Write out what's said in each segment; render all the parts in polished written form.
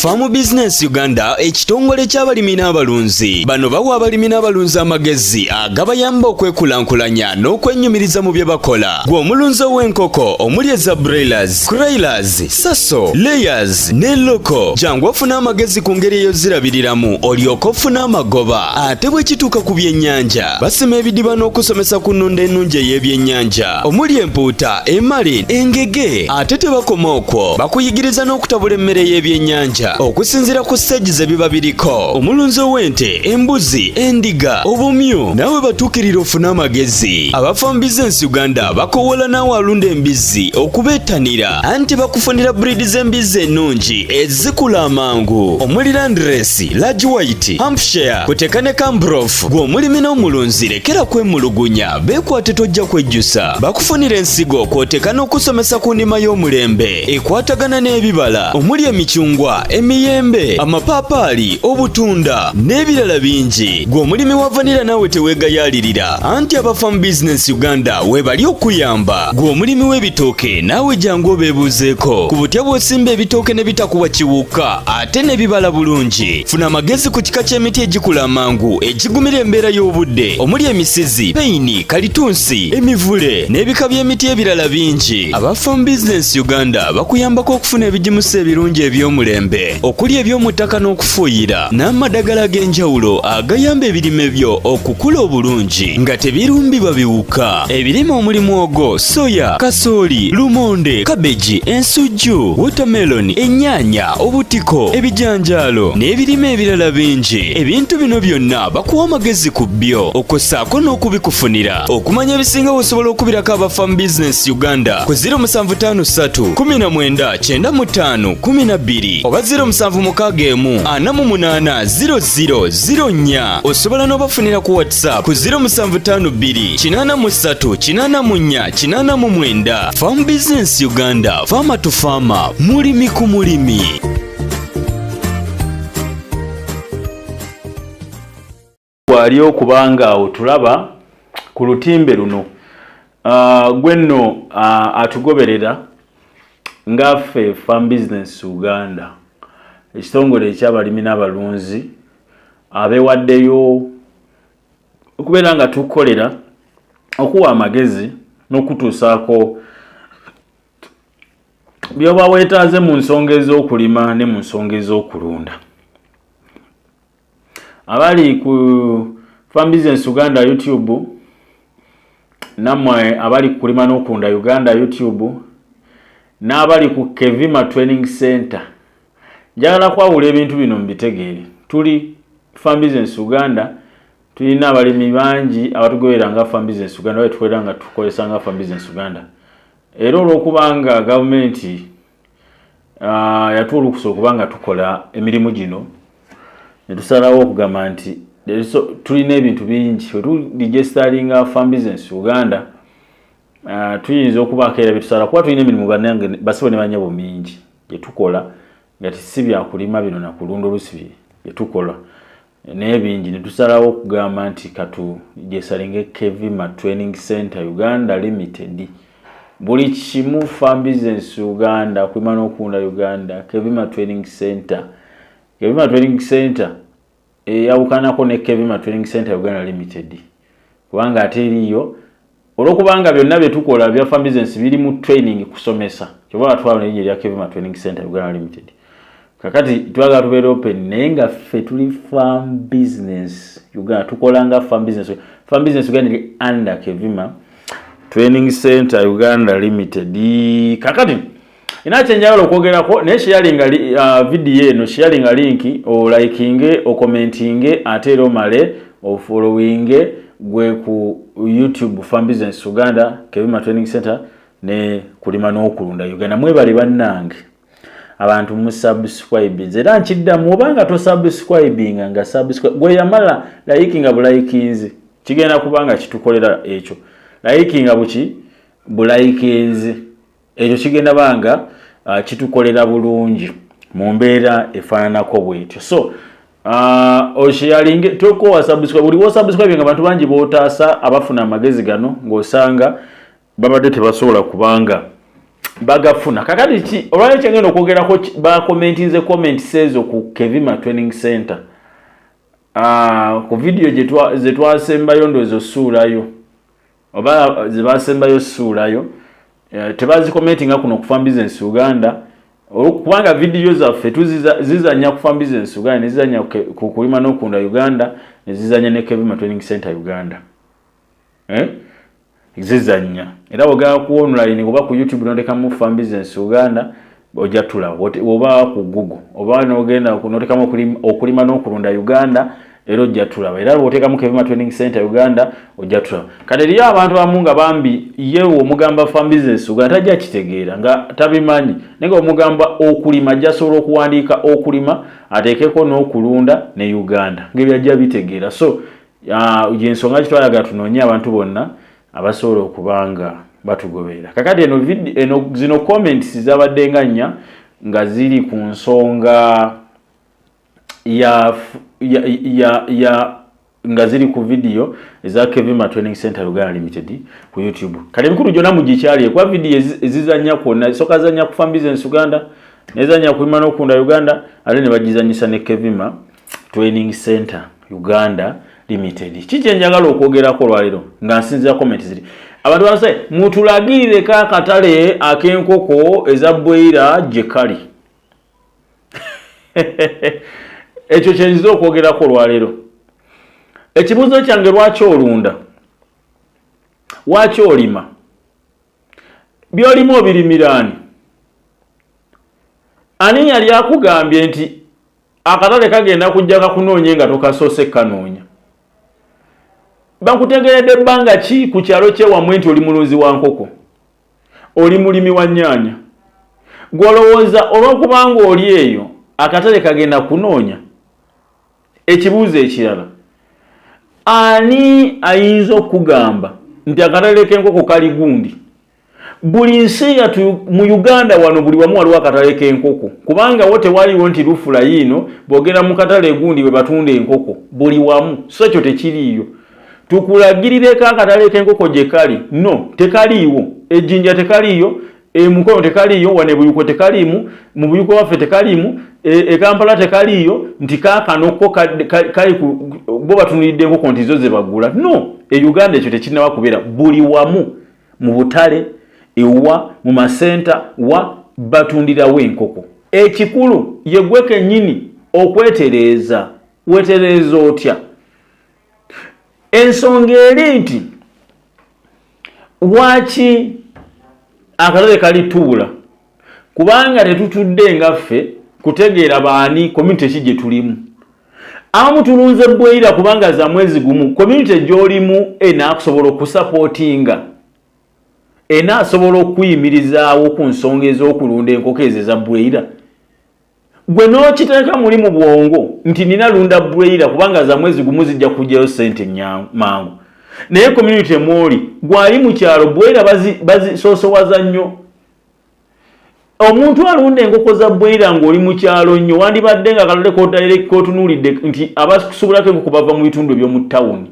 Farm Business Uganda ekitongole ky'abalimi n'abalunzi. Bano bawa abalimi n'abalunzi amagezi agabayamba okwekulankulanya n'okwenyumiriza mu bye bakola. Gwe omulunzi w'enkoko omuli eza broilers, crailers, saso, layers ne loko. Jangu ofuna amagezi ku ngeri ey'ozirabiriramu olyoke ofune amagoba. Ate bwe kituuka ku byennyanja basima ebidiba n'okusomesa ku nnunda ennungi ey'ebyennyanja omuli empuuta, emali, engege. Ate tebakoma okwo, bakuyigiriza n'okutabula emmere y'ebyennyanja okusinziira ku stage ze biba biriko. Omulunzi w'ente, embuzi, endiga, obumyu nawe batuukirira ofuna amagezi. Aba Farm Business Uganda bakowola naawe alunda embizzi okubeetanira anti bakufunira breed z'embizzi ennungi ezikula amangu omuli Landrace, Large White, Hampshire, kuteeka ne Cambrough. Gwe omulimi n'omulunzi lekera kwemulugunya, beekwate tojja kwejjusa. Bakufunira ensigo kw'oteeka n'okusomesa ku ndima y'omulembe ekwatagana n'ebibala omuli emicungwa, emiyembe, amapaapaali, obutunda n'ebirala bingi. Gwe omulimi wa vanilla naawe teweegayaalirira anti aba Farm Business Uganda webali okuyamba. Gwe omulimi w'ebitooke naawe jangu obeebuuzeeko ku butya bw'osimba ebitooke ne bitakuwa kiwuka ate ne bibala bulungi. Funa amagezi ku kika ky'emiti egikula amangu egigumira embeera y'obudde omuli emisizi, peyini, kalitunsi, emivule n'ebika by'emiti ebirala bingi. Aba Farm Business Uganda bakuyambako okufuna ebigimusa ebirungi eby'omulembe okuli eby'omu ttaka n'okufuuyira n'amadagala ag'enjawulo agayamba ebirime byo okukula obulungi nga tebirumbibwa biwuka. Ebirime omuli muwogo, soya, kasooli, lumonde, kabeji, ensujju, watermelon, ennyaanya, obutiko, ebijanjaalo n'ebirime ebirala bingi. Ebintu bino byonna bakuwa amagezi ku byo okossaako n'okubikufunira. Okumanya ebisinga osobola okubirako aba Farm Business Uganda ku 0753 19 95 12 oba 0761 48 0004. Osobola n'obafunira ku WhatsApp ku 0752 83 84 89. Farm Business Uganda, farmer to farmer, mulimi ku mulimi. Wali okubanga otulaba ku lutimbe luno gwenno atugoberera ngaffe Farm Business Uganda ekitongole eky'abalimi n'abalunzi abeewaddeyo okubeera nga tukolera okuwa amagezi n'okutuusaako byoba weetaaze mu nsonga ez'okulima ne mu nsonga ez'okulunda. Abali ku Farm Business Uganda YouTube namwe abali ku kulima n'okulunda Uganda YouTube n'abali ku Kevima Training Center njagala kwawula ebintu bino mbitegeere. Tuli Farm Business Uganda tulina abalimi bangi abatugoberera nga Farm Business Uganda wetukolera nga tukozesa nga Farm Business Uganda. Era olw'okubanga gavumenti yatuwa okubanga tukola emirimu gino netusalawo okugamba nti tulina ebintu bingi wetudigestalinga Farm Business Uganda tuyinza okubaako era byetusala kuba tulina emirimu bannange basibo ne banyabo mingi gyetukola nga si byakulima bino nakulunda olusi byetukola naye bingi netusalawo okugamba nti katugesalinge Kevima Training Center Uganda Limited. Buli kimu Farm Business Uganda, kulima n'okulunda Uganda, Kevima Training Center. Kevima Training Center yawukanako ne Kevima Training Center Uganda Limited kubanga ate eriyo olw'okubanga byonna bye tukola bya Farm Business biri mu training kusomesa kyova twabona erinnya lya Kevima Training Center Uganda Limited. Kakati twagala tubeere open naye nga ffe tuli Farm Business Uganda tukolanga Farm Business. Farm Business Uganda eri under Kevima Training Center Uganda Limited. Kakati inachenjalo okwogerako ne sharinga video eno sharinga link o likinge o commentinge atero male o followinge gwe ku YouTube Farm Business Uganda Kevima Training Center ne kulima n'okulunda Uganda. Mwebali bannange abantu mu subscribe era nkidda mubanga to subscribing nga subscribe gwe yamala likinga bulayikinze kigenda kubanga kitukolera ekyo likinga buki bulayikinze ekyo kigenda banga kitukolera bulungi mu mbeera efaananako bwetyo. So osharinge toko wa subscribe buli wa subscribe nga abantu bangi bootaasa abafuna amagezi gano ng'osanga babadde tebasobola kubanga bagafuna kakati ki olwali kyengenda okwogerako bakomentinze comments ezo ku Kevima Training Center ku video zetwasembayo ndozo suulayo oba zebasembayo suulayo tebazi commentinga kuno ku Farm Business Uganda kubanga video zaffe zizanya ku Farm Business Uganda nezizanya ku kulima n'okunda Uganda nezizanya ne Kevima Training Center Uganda zizanya era oga ku online oba ku YouTube noteka mu Farm Business Uganda ojja tula oba ku Google oba nogenda noteka mu okulima n'okulunda Uganda era ojja tula era oteka mu Kevima Training Center Uganda ojja tula kale liyo abantu bamunga bambi yewo omugamba Farm Business Uganda tajja kitegeera nga tabimanyi nenga omugamba okulima jasobola okuwandiika okulima ateekeko n'okulunda ne Uganda ngebyajja bitegeera so ensonga kitwalaga tunoonya abantu bonna abasobola okubanga batugoberera kakati eno zino comments zabadde nnya nga ziri ku nsonga ya nga ziri ku video eza Kevima Training Center Uganda Limited ku YouTube kale mikuru jona mugikyali kwa video ezizanya kwonna soka zanya ku Farm Business Uganda nezanya kulima n'okunda Uganda ale ne bagizanyisa ne Kevima Training Center Uganda Limited kije njagala okwogerako lwalero nga nsinzira comment ziri abantu banse mutulagirire ka katale akenkoko ezabwera jekali ekyo kyenzizo okwogerako lwalero ekibuzo kyange lwaki olunda waki olima byolimu obirimirani ani yali akugambye nti akatale kagenda kujjaka kunoonye nga tokasoose kanoonya bakutegeredde ebbanga ki ku kyalo kyewamwe nti oli mulunzi wa nkoko oli mulimi wa nnyaanya gwolowooza olw'okubanga oli eyo akatale kagenda kunoonya ekibuuzo ekirala ani ayinza okugamba nti akatale k'enkoko kali gundi buli nsi yatu mu Uganda wano buli wamu waliwo akatale k'enkoko kubanga wo tewaliwo nti lufula yiino bwogera mu katale gundi we batunda enkoko buli wamu so ekyo tekiriiyo tukulagirireko akatale k'enkoko gye kali no tekaliiwo ejjinja tekaliiyo mukono tekaliiyo wane buyuko tekaliimu mu buyuko waffe tekaliimu Kampala tekaliiyo nti kakanoko kali bo batunulidde enkoko nti zo ze bagula no Uganda ekyo tekinaba kubeera buli wamu mu butale ewa mu masenta wa batundirawo enkoko ekikulu yegwe kennyini okwetereeza wetereeza otya ensonga eri nti waki akatale kali tuula kubanga tetutudde ngaffe kutegeera baani community ki gye tulimu amu tulunze bwera kubanga za mwezi gumu community gy'olimu enaakusobola okusapootinga enaasobola okuyimirizaawo ku nsonga ez'okulunda enkoko ezo eza bwera gwe n'okiteeka muli mu bwongo nti nina lunda bwera kubanga za mwezi gumu zijja kujjayo ssente mangu naye community mwoli gwali mu kyalo bwera bazisoosowaza nnyo omuntu alunda enkoko za bwera ng'oli mu kyalo nnyo wandibadde nga akatale k'otunuulidde nti abakusubulako enkoko bava mu bitundu eby'omu ttawuni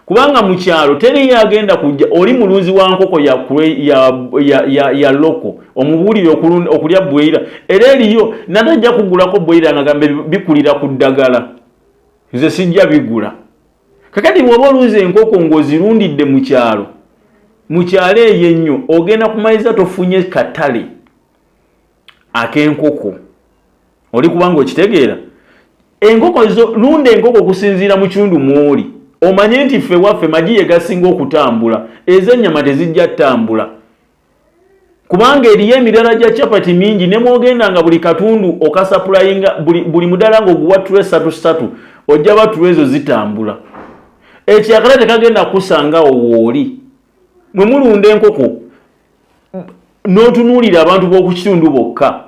kubanga mu kyalo teri yagenda kujja oli mulunzi wa nkoko ya loko omubuulire okulya bwera era eriyo natajja kugulako bwera nga gambe bikulira ku ddagala nze sijja bigula kakati bw'oba olunze enkoko ng'ozirundidde mu kyalo eyo ennyo ogenda kumaliza tofunye katale ak'enkoko oli kubanga okitegeera enkoko zo lunda enkoko okusinziira mu kitundu mw'oli omanye nti ffe waffe magi ye gasinga okutambula ez'ennyama tezijja ttambula kubanga eriyo emirala gya capati mingi ne mwogenda nga buli katundu okasapulayinga buli mudala ng'oguwa tulo 3 ojja batulo ezo zitambula ekyakala tekagenda kusanga owooli mwe mulunda enkoko n'otunuulira abantu b'oku kitundu bokka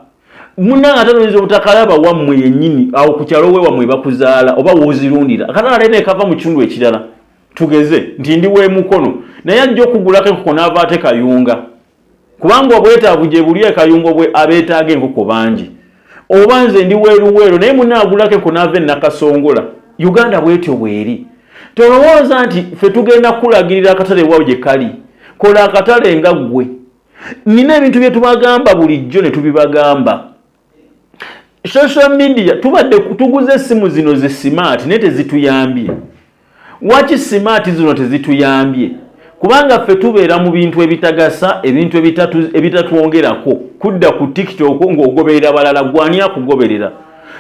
munanga tanoyinza obutakalaba wammwe yennyini awo ku kyalo we wammwe bakuzaala oba woozirundira akatala leero ekava mu kitundu ekirala tugeze nti ndi w'emukono naye ajja okugulako enkoko n'ava ate kayunga kubanga obwetaavu gye buli ekayunga bwe abeetaaga enkoko bangi oba nze ndi weeruweero naye munaagulako enkoko n'ava ennakasongola Uganda bwetyo bweri tolowooza nti ffe tugenda kulagirira akatale waawo gye kali kola akatale nga ggwe nina ebintu bye tubagamba bulijjo ne tubibagamba. Social media tubadde tuguze essimu zino ze smart ne tezituyambye. Waki smart zino tezituyambye? Kubanga ffe tubeera mu bintu ebitagasa, ebintu ebitatuwongerako. Kudda ku TikTok ng'ogoberera balala, gwani akugoberera.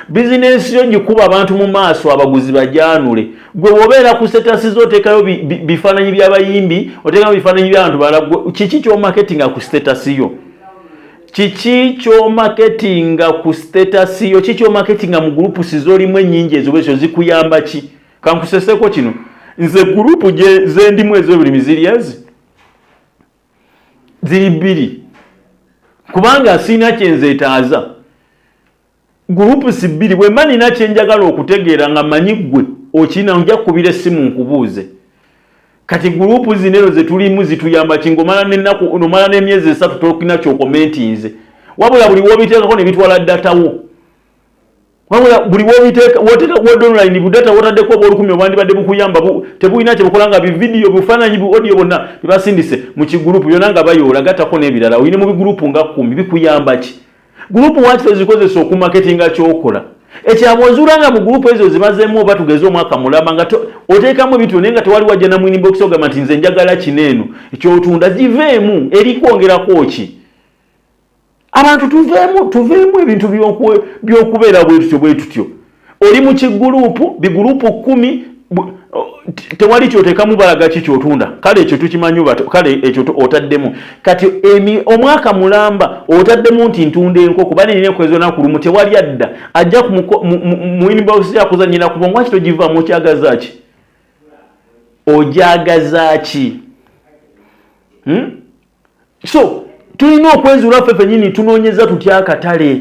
Business yo gikuba abantu mu maaso, abaguzi bajanule. Gwe wobeera ku status z'oteekayo bifaananyi by'abayimbi, oteekayo bifaananyi by'abantu balala. Kiki kyo marketinga ku status yo? Kiki kyo marketinga ku status yo? Kiki kyo marketinga mu groups z'olimu ennyingi ezo zikuyamba ki? Kankuseseko kino. Nze group ze ndimu ez'obulimi ziri bbiri. Kubanga sina kyenzeetaaza. Group si bbiri. Bwe mba nina kyenjagala okutegeera nga manyi ggwe okina nja kubira essimu nkubuuze. Kati group zinero ze tulimu zituyamba ki? Ng'omala n'emyezi 3 tokina ky'okomentinze. Wabula buli w'obiteekako ne bitwala data wo. Wabula buli w'obiteeka w'oteeka online bu data w'otaddeko oba 10 obwandibadde bukuyamba tebulina kye bukola nga bividiyo bifaananyi bu audio bonna bibasindise mu kigurupu byonna nga bayoola gattako n'ebirala. Oyina mu bigurupu nga 10 bikuyamba ki? Gurupu waki tozikozesa okumarketinga ky'okola? Ekyabonzuula nga mu gurupu ezo zimazeemu oba tugeze omwaka mulamba nga oteekamu ebintu naye nga tewali wajja na mu inbox ogamba nti nze njagala kineeno ekyotunda ziveemu eri kwongerako ki? Abantu tuveemu ebintu by'okubeera bwe tutyo. Oli mu kigurupu bigurupu 10 tewali kyoteekamu balaga ki kyotunda. Kale ekyo tukimanyi kale ekyo otaddemu. Kati omwaka mulamba otaddemu nti ntunda enkoko bali nine kwezo na kulumu tewali adda ajja mu inbox yakuzanyira ku bongwa kito givaamu okyagaza ki? Ojagaza ki? So tulina okwenzuula ffe fenyini tunoonyeza tutya akatale.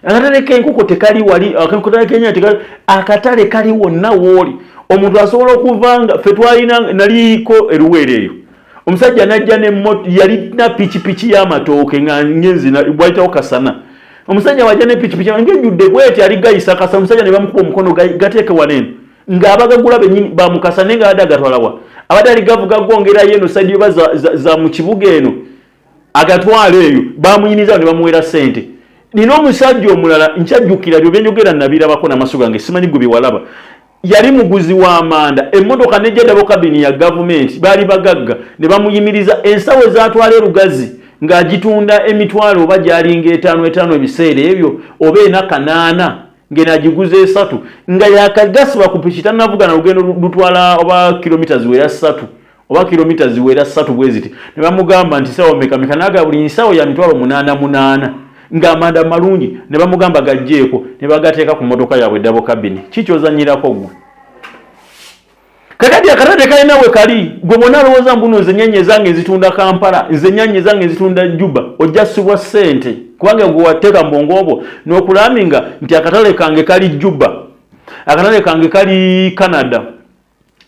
Akatale k'enkoko tekali wali, akatale k'ennyanya tekali, akatale kali wonna wooli. Omuntu asobola okuvanga ffe twalina naliiko eruwere eyo. Omusajja najja yalina pikipiki y'amatooke nga nyenzi bwayitawo kasana. Omusajja wajja ne pikipiki ng'ejjudde bweti ali gayisa kasa, omusajja ne bamukuba omukono gateeke waneeno. Ng'abagagula bennyini bamukasa naye ng'abadde agatwalawa. Abadde ali gavuga gongera yeno sayidi oba za mu kibuga eno. Agatwala eyo bamuyiniza ne bamuwera ssente. Nina omusajja omulala nkyajjukira byo byenjogera nabirabako n'amaaso gange simanyi gwe biwalaba. Yali muguzi wa amanda, emmotoka nejja dabo kabini ya government bali bagagga ne bamuyimiriza ensawo zatwala erugazi ng'agitunda emitwalo oba gyalinga 5 ebiseera ebyo oba 8 ng'enagiguza 3 nga yakagasiba ku piki tannavuga na lugendo lutwala oba kilomita ziwera 3 oba kilomita ziwera 3 bwe ziti ne bamugamba nti sawa mekameka naga buli nsawo ya mitwalo 8 ng'amanda malungi ne bamugamba gajjeeko ne bagateeka ku motoka yaabwe dabo kabini. Kikyozanyirako gwe? Kakati akatale kalina we kali gwe bonna alowooza mbuno nze nnyaanya ezange nzitunda Kampala, nze nnyaanya ezange nzitunda Juba, ojja ssibwa ssente kubanga gwe wateeka mbongo obwo n'okulaminga nti akatale kange kali Juba, akatale kange kali Canada,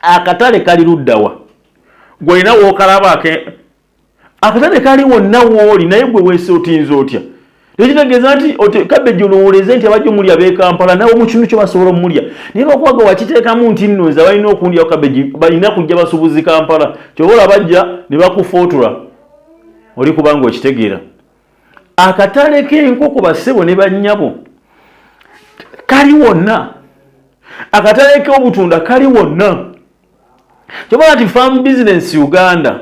akatale kali luddawa. Gwe olina w'okalaba akatale kali wonna w'oli naye gwe weese otinza otya? Tekitegeeza nti kabeji olowooleze nti abajja omulya b'e Kampala nawe mu kitundu kyo basobola omulya. Naye bakuwaga wakiteekamu nti nno nze balina okundyawo kabeji balina kujja basubuzi Kampala. Kyobola bajja ne bakufootura. Oli kubanga okitegeera. Akatale k'enkoko bassebo ne bannyabo kali wonna. Akatale k'obutunda kali wonna. Kyobola nti farm business Uganda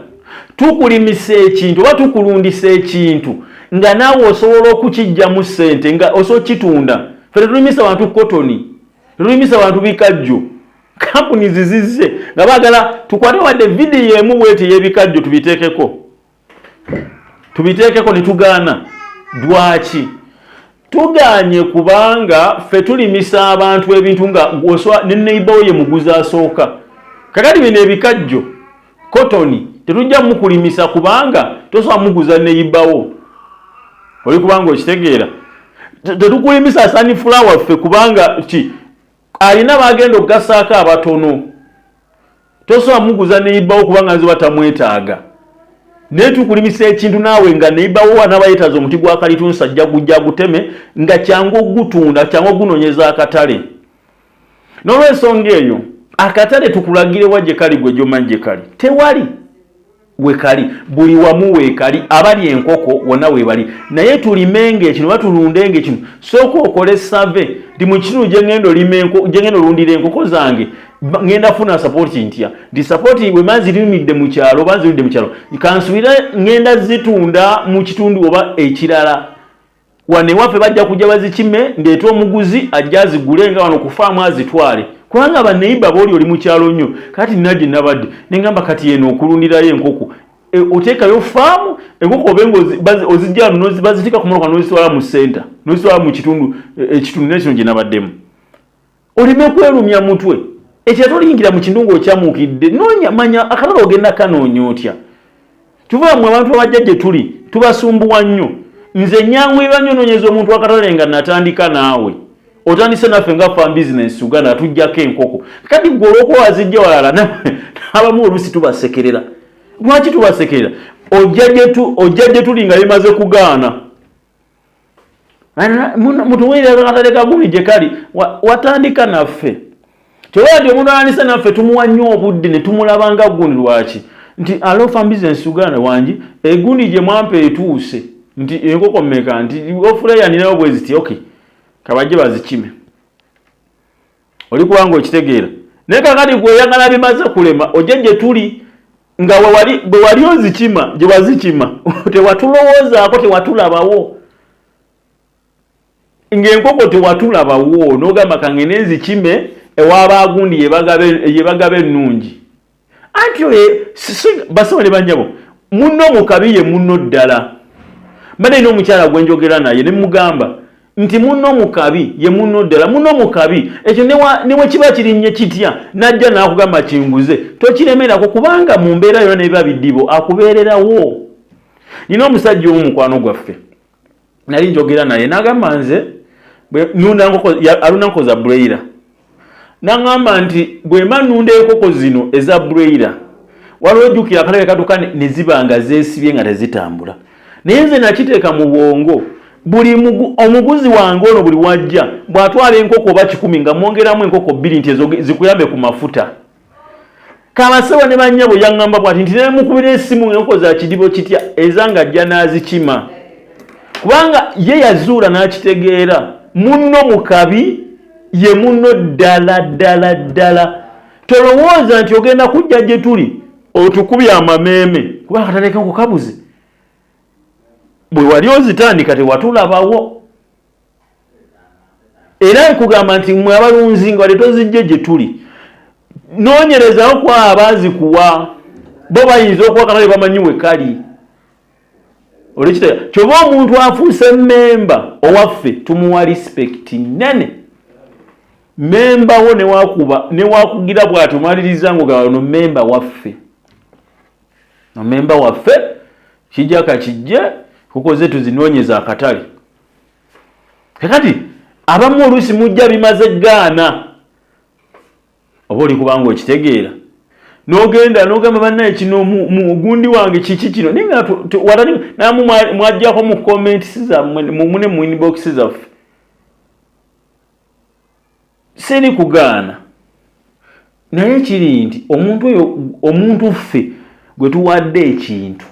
tukulimisa ekintu oba tukulundisa ekintu nga naawe osobola okukijjamu ssente nga osobola kitunda. Ffe tulimisa abantu kotoni, tulimisa abantu bikajjo. Kampuni zizizze nga baagala tukwate wadde vidiyo emu bweti y'ebikajjo tubiteekeko ne tugaana. Lwaki? Tugaanye kubanga ffe tulimisa abantu ebintu nga ne neighbor ye muguzi asooka. Kakati bino ebikajjo kotoni tetujja mukulimisa kubanga tosobola muguza neighbor wo. Oli kubanga okitegeera. Tetukulimisa sunflower ffe kubanga ki alina bagenda okugasaako abatono. Tosobola muguza neighbor wo kubanga nze batamwetaaga. Naye tukulimisa ekintu naawe nga neighbor wo anaaba yeetaaza omuti gwa kalitunsi ajja gujja guteme nga kyangu ogutunda, kyangu ogunoonyeza akatale. N'olw'ensonga eyo akatale tukulagire wa gye kali gwe gy'omanyi gye kali. Tewali. wekali buli wamu wekali abali enkoko wonna webali naye tulimenge kino batulundenge kino sooka okole save ndi mu kitundu gye ngendo olundira enkoko zange ngenda funa support ntya ndi support bwe mazirimidde mu kyalo baziridde mu kyalo kansubira ngenda zitunda mu kitundu oba ekirala wane waffe bajja kujja bazikime ndeeta omuguzi ajja azigule nga wano kufaamu azitwale kubanga baneiba booli oli mu kyalo nnyo kati nagye nabadde nengamba kati eno okulundirayo enkoko oteekayo faamu enkoko obenga ozijja bazitika ku moloka n'ozitwala mu center n'ozitwala mu kitundu ekitundu nekino gye nabaddemu oleme kwerumya mutwe ekyatoliyingira mu kindungo okyamuukidde noonya manya akalala ogenda kanoonya otya tuva mwe abantu abajja gye tuli tubasumbuwa nnyo nze nyangwira nnyo noonyeza omuntu akatale nga natandika naawe otandise naffe nga fan business Uganda tujjako enkoko kati gwe olwokuba wazijja walala abamu oluusi tubasekerera lwaki tubasekerera ojja gye tuli nga limaze kugaana mutuweerera akatale kagundi gye kali watandika naffe kyolwa nti omuntu alandise naffe tumuwa nnyo obudde ne tumulaba nga gundi lwaki nti alo fan business Uganda wangi egundi gye mwampa etuuse nti enkoko mmeka nti ofuleya ninayo bwe ziti okay kabajje bazikime oli kubanga okitegeera naye kakati gweyagala bimaze kulema ojja gye tuli nga bwe wali ozikima gye wazikima tewatulowoozaako tewatulabawo ng'enkoko tewatulabawo n'ogamba kange nenzikime ewabaagundi yebagaba ennungi anti basaba ne bannyabo munno mukabi ye munno ddala mbadde ina omukyala gwe njogera naye ne mugamba nti munno mukabi ye munno ddala munno mukabi ekyo ne bwe kiba kirinnye kitya najja n'akugamba kinguze tokiremerako kubanga mu mbeera yonna nebiba biddibo akubeererawo nina omusajja omukwano gwaffe nali njogera naye n'agamba nze alunda nkoko za broiler n'agamba nti bwe mba nnunda enkoko zino eza broiler waliwo ojjukira akatale katuka ne ziba nga zeesibye nga tezitambula naye nze nakiteeka mu bwongo buli omuguzi wange ono buli wajja bw'atwala enkoko oba 10 nga mwongeramu enkoko 2 nti zikuyambe ku mafuta kabaseba ne bannyabo yaŋŋamba bw'ati nti nemukubira essimu enkoko za kidibo kitya ezanga ajja n'azikima kubanga ye yazuula n'akitegeera munno mukabi ye munno ddala tolowooza nti ogenda kujja gye tuli otukubye amameeme kubanga katale kenkoko kabuze bwe wali ozitandika tewatulabawo era nkugamba nti mwe abalunzi nga wali tozijje gye tuli noonyerezawo ku abaazikuwa bo bayinza okuwa katale bamanyi we kali olikitegeera kyoba omuntu afuuse memba owaffe tumuwa respect nene memba wo newakugira bw'ati omaliriza ng'ogamba no memba waffe no memba waffe kijja kakijje kukoze tuzinoonyeza akatale kakati abamu oluusi mujja bimaze gaana oba oli kubanga okitegeera n'ogenda n'ogamba bannaye kino mugundi wange kiki kino namu mwajjako mu comments zammwe mumune mu inbox zaffe seri kugaana naye kiri nti omuntu ffe gwe tuwadde ekintu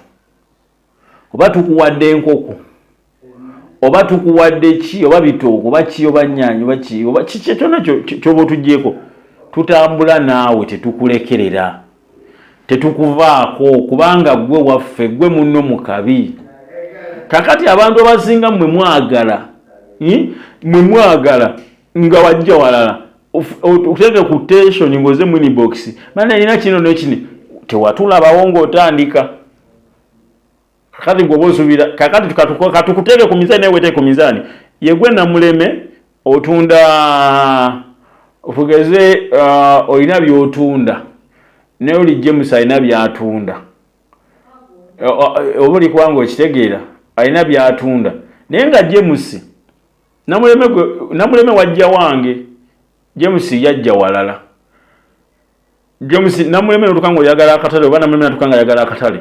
oba tukuwadde enkoko oba tukuwadde ki oba bitoogo oba ki oba nnyaanyi oba ki oba kiki kyonna kyoba otuggyeko tutambula naawe tetukulekerera tetukuvaako kubanga gwe waffe gwe munno mukabi kakati abantu abasinga mwe mwagala nga wajja walala oteeke ku tension ngoze mu inbox mana nina kino nekini tewatulabawo ng'otandika kakati gwe bosubira kakati katukuteeke ku mizaani naye weteeke ku mizaani yegwe Namuleme otunda otugeze olina by'otunda naye oli James alina by'atunda oba oli kubanga okitegeera alina by'atunda naye nga James Namuleme wajja wange James yajja walala James Namuleme notukanga oyagala akatale oba Namuleme natukanga ayagala akatale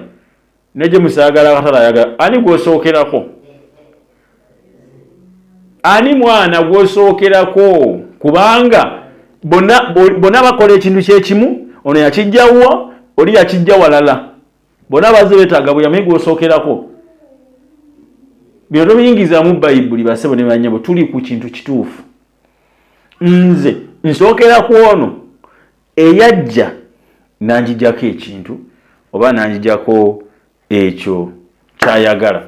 ne James ayagala akatale ayagala ani gw'osookerako ani mwana gw'osookerako kubanga bonna bakola ekintu kyekimu ono yakijjawa oli yakijja walala bonna bazze beetaaga buyambi gw'osookerako bino tobiyingiza mu bayibuli basebo ne banyabo tuli ku kintu kituufu nze nsookera ku ono eyajja nanjijjako ekintu oba nanjijjako ekyo kyayagala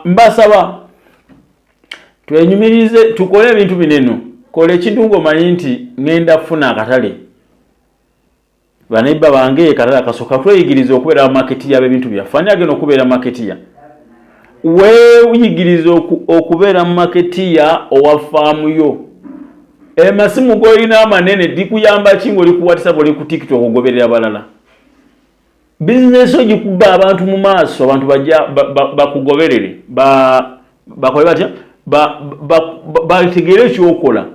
mbasaba twenyumirize tukole ebintu bineno kola ekintu ng'omanyi nti ngenda kufuna akatale banaiba bange katale akasooka tweyigiriza okubeera maketi y'ebintu byaffe ani agenda okubeera maketi ya weeyigiriza okubeera maketiya owa faamu yo emasimu g'olina amanene dikuyamba ki ng'oli ku WhatsApp oli ku TikTok ogoberera balala bizinesi ogikuba abantu mu maaso abantu bajja bakugoberere bakole batya bategeere ekyokola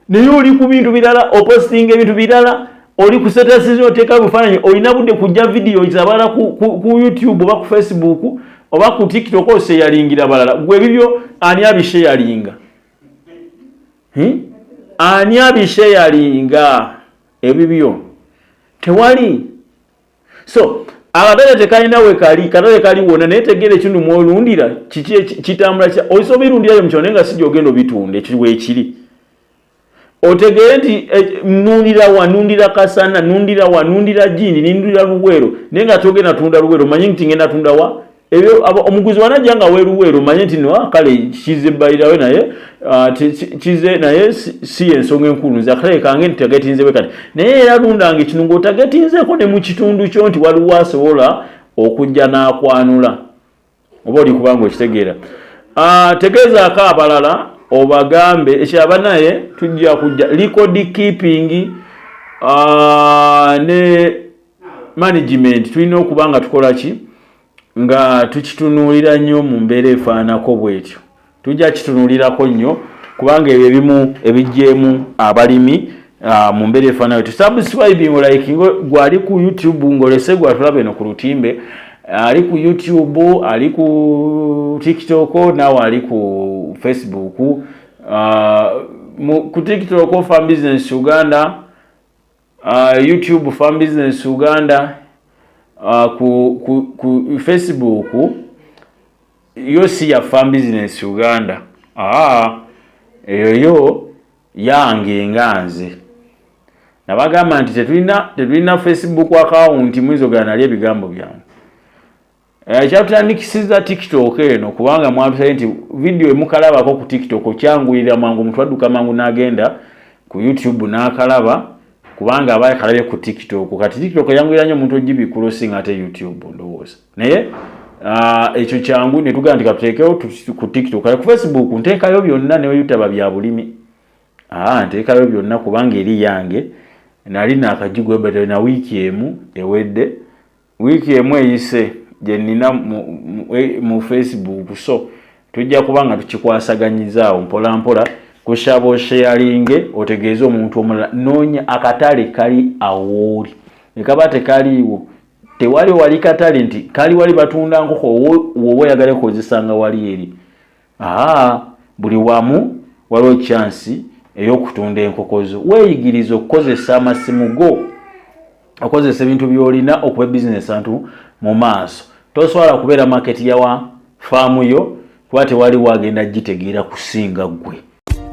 naye oli ku bintu birala opostinga ebintu birala oli ku status oteeka bifaananyi olina budde kujja vidiyo zabala ku YouTube oba ku Facebook oba ku TikTok oseyalingira balala gwe bibyo ani abisheyalinga ani abisheyalinga ebibyo tewali so akatale tekalina we kali katale kali wona naye tegeera ekintu mwolundira kitambula oyinza obirundirayo mu kyone nga sijja ogenda obitunda ekiwe ekiri otegeere nti nundira kasana nundira jini nundira luwero naye nga togenda tunda luwero manyi nti ngenda tunda wa ebyo omuguzi wanajja nga weruwero manye nti no kale kize bayirawe naye kize naye si ensonga enkulu nze akale kange ntegetinze bekati naye era lundanga kino ng'otagetinzeko ne mu kitundu kyo nti waliwo asobola okujja n'akwanula oba oli kubanga okitegeera tegeezaako abalala obagambe ekyaba naye tujja kujja record keeping ne management tulina okuba nga tukola ki nga tukitunuulira nnyo mu mbeera efaanako bwetyo tujja kitunuulirako nnyo kubanga ebyo ebimu ebijjeemu abalimi mu mbeera efaanayo tusubscribing like gwali ku YouTube ng'olese gwatulaba eno ku lutimbe ali ku YouTube ali ku TikTok nawe ali ku Facebook ku TikTok Farm Business Uganda YouTube Farm Business Uganda ku Facebook yosi ya Farm Business Uganda eyo yange nganze nabagamba nti tetulina Facebook account mwizogana ali ebigambo byange kyatandikisiza TikTok eno kubanga mwabisa nti video emukalabako ku TikTok kyangulira mangu mtu adduka mangu n'agenda ku YouTube n'akalaba kubanga abaye kalabye ku TikTok kati TikTok yangulira nnyo omuntu ogibi crossing ate YouTube ndowooza naye ekyo kyangu ne tugamba nti katuteekewo ku TikTok ku Facebook nteekayo byonna ne weyutaba bya bulimi nteekayo byonna kubanga eri yange nali naakajigwe bete na wiiki emu ewedde wiiki emu eyise gye nina mu Facebook so tujja kubanga tukikwasaganyizaawo mpola mpola kushabo sharinge otegeeza omuntu omulala noonya akatale kali awooli ekaba tekaliiwo tewali wali katale nti kali wali batunda nkoko wowe oyagala kozesanga wali eri buli wamu waliwo chansi ey'okutunda enkoko zo weeyigiriza okukozesa amasimu go okozesa ebintu by'olina okuba bizinesi antu mu maaso tosobola kubeera maketi yawa faamu yo kuba tewali wagenda gitegeera kusinga ggwe.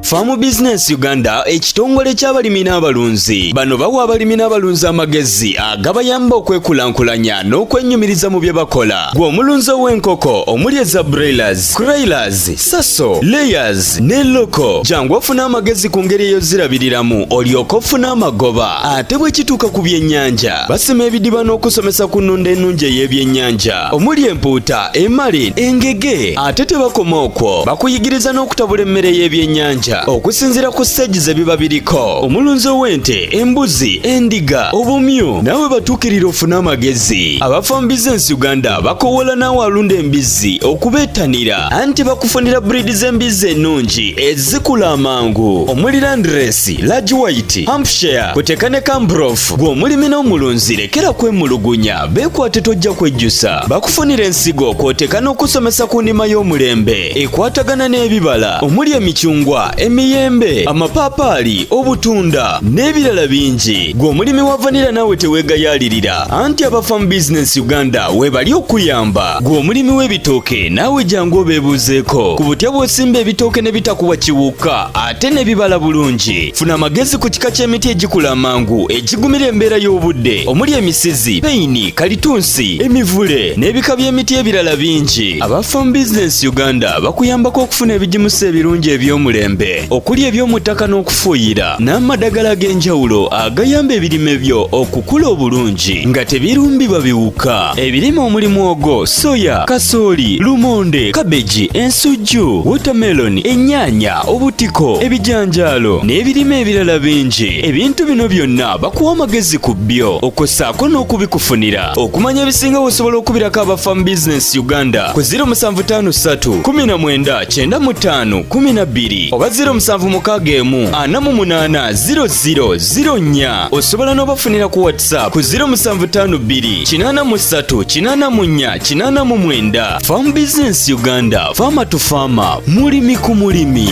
Farm Business Uganda ekitongole ky'abalimi n'abalunzi bano bawa abalimi n'abalunzi amagezi agabayamba okwekulankulanya n'okwennyumiriza mu bye bakola gw'omulunzi w'enkoko omuli eza broilers, crailers, saso, layers ne loko jangu ofuna amagezi ku ngeri ey'ozirabiriramu olyoka ofuna amagoba ate bwe kituuka ku byennyanja basima ebidiba n'okusomesa ku nnunda ennungi ey'ebyennyanja omuli empuuta, emali, engege ate tebakoma okwo bakuyigiriza n'okutabula emmere y'ebyennyanja okusinzira ku stage ze biba biriko omulunzi w'ente, embuzi, endiga, obumyu nawe batuukirira ofuna amagezi aba Farm Business Uganda bakowola naawe alunda embizzi okubeetanira anti bakufunira breed z'embizzi ennungi ezikula amangu omuli Landrace, Large White, Hampshire kuteka ne Cambrough gw'omulimi n'omulunzi lekera kwemulugunya beekwate tojja kwejjusa bakufunira ensigo kwoteka n'okusomesa ku nnima y'omulembe ekwatagana n'ebibala omuli emicungwa emiyembe, amapaapaali, obutunda n'ebirala bingi. Gwe omulimi wa vanilla naawe teweegayaalirira, anti aba Farm Business Uganda webali okuyamba. Gwe omulimi w'ebitooke naawe jangu obeebuuzeeko ku butya bw'osimba ebitooke ne bitakuwa kiwuka ate ne bibala bulungi. Funa amagezi ku kika ky'emiti egikula amangu ekigumira embeera y'obudde omuli emisizi, peyini, kalitunsi, emivule n'ebika by'emiti ebirala bingi. Aba Farm Business Uganda bakuyambako okufuna ebigimusa ebirungi eby'omulembe okuli eby'omu ttaka n'okufuuyira n'amadagala ag'enjawulo agayamba ebirime byo okukula obulungi nga tebirumbibwa biwuka. Ebirime omuli muwogo, soya, kasooli, lumonde, kabeji, ensujju, watermelon, ennyaanya, obutiko, ebijanjaalo n'ebirime ebirala bingi. Ebintu bino byonna bakuwa amagezi ku byo okossaako n'okubikufunira. Okumanya ebisinga osobola okubirako aba Farm Business Uganda ku 0753 19 95 12 oba 0761 48 0004. Osobola n'obafunira ku WhatsApp ku 0752 83 84 89. Farm Business Uganda, farmer to farmer, mulimi ku mulimi.